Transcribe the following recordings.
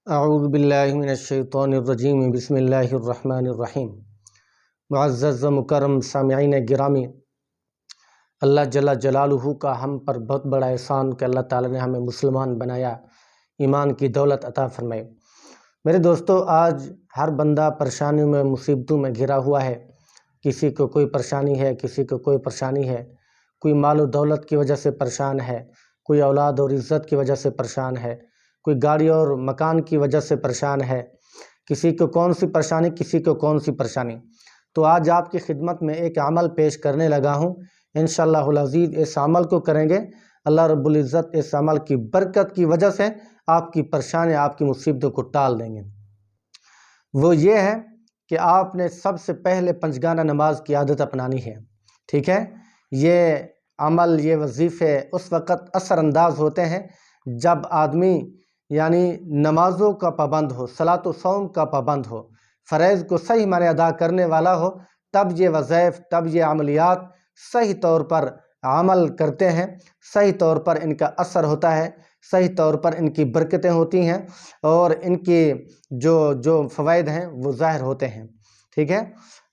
اعوذ باللہ من الشیطان الرجیم بسم اللہ الرحمن الرحیم۔ معزز و مکرم سامعین گرامی، اللہ جل جلالہ کا ہم پر بہت بڑا احسان کہ اللہ تعالی نے ہمیں مسلمان بنایا، ایمان کی دولت عطا فرمائے۔ میرے دوستو، آج ہر بندہ پریشانیوں میں، مصیبتوں میں گھرا ہوا ہے۔ کسی کو کوئی پریشانی ہے، کسی کو کوئی پریشانی ہے، کوئی مال و دولت کی وجہ سے پریشان ہے، کوئی اولاد اور عزت کی وجہ سے پریشان ہے، کوئی گاڑی اور مکان کی وجہ سے پریشان ہے، کسی کو کون سی پریشانی، کسی کو کون سی پریشانی۔ تو آج آپ کی خدمت میں ایک عمل پیش کرنے لگا ہوں، انشاءاللہ العزیز اس عمل کو کریں گے، اللہ رب العزت اس عمل کی برکت کی وجہ سے آپ کی پریشانی، آپ کی مصیبتوں کو ٹال دیں گے۔ وہ یہ ہے کہ آپ نے سب سے پہلے پنجگانہ نماز کی عادت اپنانی ہے، ٹھیک ہے؟ یہ عمل، یہ وظیفے اس وقت اثر انداز ہوتے ہیں جب آدمی یعنی نمازوں کا پابند ہو، صلاۃ و صوم کا پابند ہو، فرائض کو صحیح معنی ادا کرنے والا ہو، تب یہ وظائف، تب یہ عملیات صحیح طور پر عمل کرتے ہیں، صحیح طور پر ان کا اثر ہوتا ہے، صحیح طور پر ان کی برکتیں ہوتی ہیں اور ان کی جو فوائد ہیں وہ ظاہر ہوتے ہیں، ٹھیک ہے؟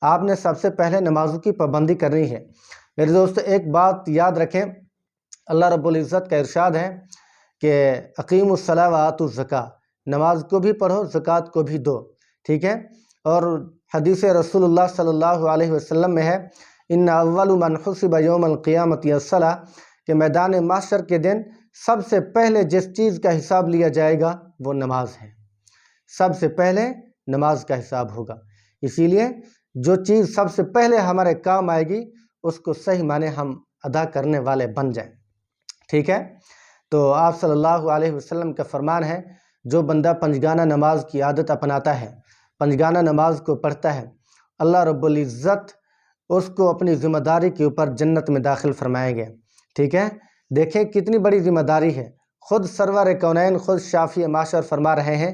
آپ نے سب سے پہلے نمازوں کی پابندی کرنی ہے۔ میرے دوست، ایک بات یاد رکھیں، اللہ رب العزت کا ارشاد ہے کہ اقیموا الصلاۃ وآتوا الزکاۃ، نماز کو بھی پڑھو، زکوٰۃ کو بھی دو، ٹھیک ہے؟ اور حدیث رسول اللہ صلی اللہ علیہ وسلم میں ہے ان اول من حسب یوم القیامۃ الصلاۃ، کہ میدان محشر کے دن سب سے پہلے جس چیز کا حساب لیا جائے گا وہ نماز ہے، سب سے پہلے نماز کا حساب ہوگا۔ اسی لیے جو چیز سب سے پہلے ہمارے کام آئے گی اس کو صحیح معنی ہم ادا کرنے والے بن جائیں، ٹھیک ہے؟ تو آپ صلی اللہ علیہ وسلم کا فرمان ہے، جو بندہ پنجگانہ نماز کی عادت اپناتا ہے، پنجگانہ نماز کو پڑھتا ہے، اللہ رب العزت اس کو اپنی ذمہ داری کے اوپر جنت میں داخل فرمائیں گے، ٹھیک ہے؟ دیکھیں کتنی بڑی ذمہ داری ہے، خود سرور کونین، خود شافی معاشر فرما رہے ہیں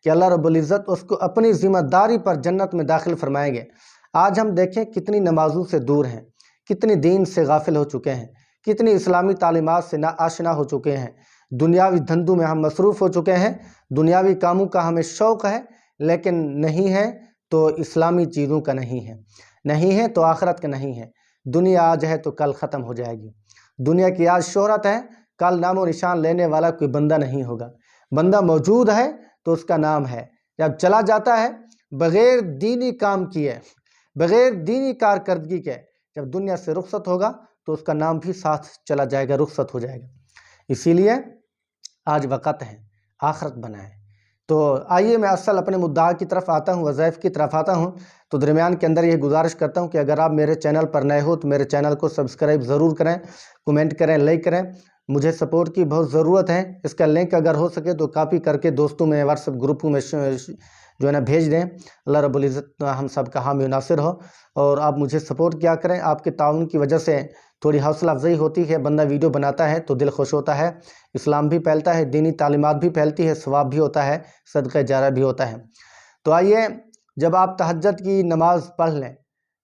کہ اللہ رب العزت اس کو اپنی ذمہ داری پر جنت میں داخل فرمائیں گے۔ آج ہم دیکھیں کتنی نمازوں سے دور ہیں، کتنی دین سے غافل ہو چکے ہیں، کتنی اسلامی تعلیمات سے ناآشنا ہو چکے ہیں، دنیاوی دھندوں میں ہم مصروف ہو چکے ہیں، دنیاوی کاموں کا ہمیں شوق ہے لیکن نہیں ہے تو اسلامی چیزوں کا نہیں ہے، نہیں ہے تو آخرت کا نہیں ہے۔ دنیا آج ہے تو کل ختم ہو جائے گی، دنیا کی آج شہرت ہے، کل نام و نشان لینے والا کوئی بندہ نہیں ہوگا۔ بندہ موجود ہے تو اس کا نام ہے، جب چلا جاتا ہے بغیر دینی کام کیے، بغیر دینی کارکردگی کے، جب دنیا سے رخصت ہوگا تو اس کا نام بھی ساتھ چلا جائے گا، رخصت ہو جائے گا۔ اسی لیے آج وقت ہے، آخرت بنائیں۔ تو آئیے میں اصل اپنے مدعا کی طرف آتا ہوں، وظائف کی طرف آتا ہوں۔ تو درمیان کے اندر یہ گزارش کرتا ہوں کہ اگر آپ میرے چینل پر نئے ہو تو میرے چینل کو سبسکرائب ضرور کریں، کومنٹ کریں، لائک کریں، مجھے سپورٹ کی بہت ضرورت ہے۔ اس کا لنک اگر ہو سکے تو کاپی کر کے دوستوں میں، واٹس ایپ گروپوں میں جو ہے نا بھیج دیں۔ اللہ رب العزت ہم سب کا حامی و ناصر ہو، اور آپ مجھے سپورٹ کیا کریں۔ آپ کے تعاون کی وجہ سے تھوڑی حوصلہ افزائی ہوتی ہے، بندہ ویڈیو بناتا ہے تو دل خوش ہوتا ہے، اسلام بھی پھیلتا ہے، دینی تعلیمات بھی پھیلتی ہے، ثواب بھی ہوتا ہے، صدقہ جاریہ بھی ہوتا ہے۔ تو آئیے، جب آپ تہجد کی نماز پڑھ لیں،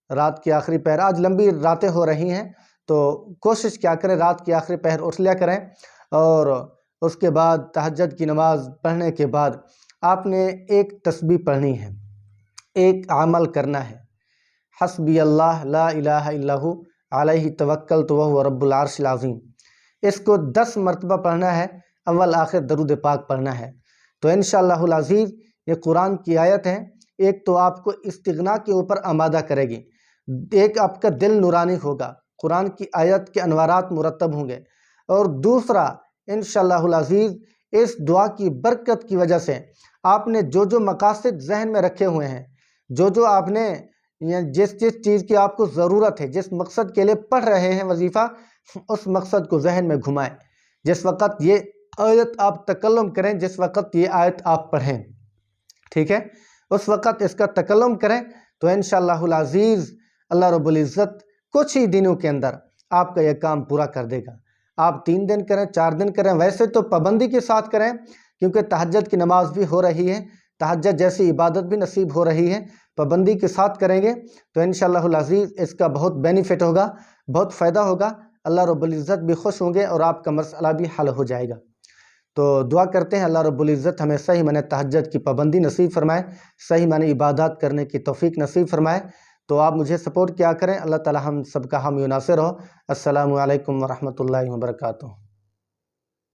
رات کی آخری پہر، آج لمبی راتیں ہو رہی ہیں تو کوشش کیا کریں رات کی آخری پہر اٹھ لیا کریں، اور اس کے بعد تہجد کی نماز پڑھنے کے بعد آپ نے ایک تسبیح پڑھنی ہے، ایک عمل کرنا ہے، حسبی اللہ لا الہ الا ہو علیہ توکلت وہو رب العرش العظیم۔ اس کو 10 مرتبہ پڑھنا ہے، اول آخر درود پاک پڑھنا ہے۔ تو انشاءاللہ العزیز یہ قرآن کی آیت ہے، ایک تو آپ کو استغنا کے اوپر آمادہ کرے گی، ایک آپ کا دل نورانی ہوگا، قرآن کی آیت کے انوارات مرتب ہوں گے، اور دوسرا انشاءاللہ العزیز اس دعا کی برکت کی وجہ سے آپ نے جو مقاصد ذہن میں رکھے ہوئے ہیں، جو آپ نے جس چیز کی آپ کو ضرورت ہے، جس مقصد کے لیے پڑھ رہے ہیں وظیفہ، اس مقصد کو ذہن میں گھمائیں۔ جس وقت یہ آیت آپ تکلم کریں، جس وقت یہ آیت آپ پڑھیں، ٹھیک ہے، اس وقت اس کا تکلم کریں تو انشاءاللہ العزیز اللہ رب العزت کچھ ہی دنوں کے اندر آپ کا یہ کام پورا کر دے گا۔ آپ 3 دن کریں، 4 دن کریں، ویسے تو پابندی کے ساتھ کریں، کیونکہ تہجد کی نماز بھی ہو رہی ہے، تہجد جیسی عبادت بھی نصیب ہو رہی ہے، پابندی کے ساتھ کریں گے تو انشاءاللہ العزیز اس کا بہت بینیفٹ ہوگا، بہت فائدہ ہوگا، اللہ رب العزت بھی خوش ہوں گے اور آپ کا مسئلہ بھی حل ہو جائے گا۔ تو دعا کرتے ہیں اللہ رب العزت ہمیں صحیح معنی تہجد کی پابندی نصیب فرمائے، صحیح معنی عبادات کرنے کی توفیق نصیب فرمائے۔ تو آپ مجھے سپورٹ کیا کریں، اللہ تعالی ہم سب کا حامی و ناصر ہو۔ السلام علیکم ورحمۃ اللہ وبرکاتہ۔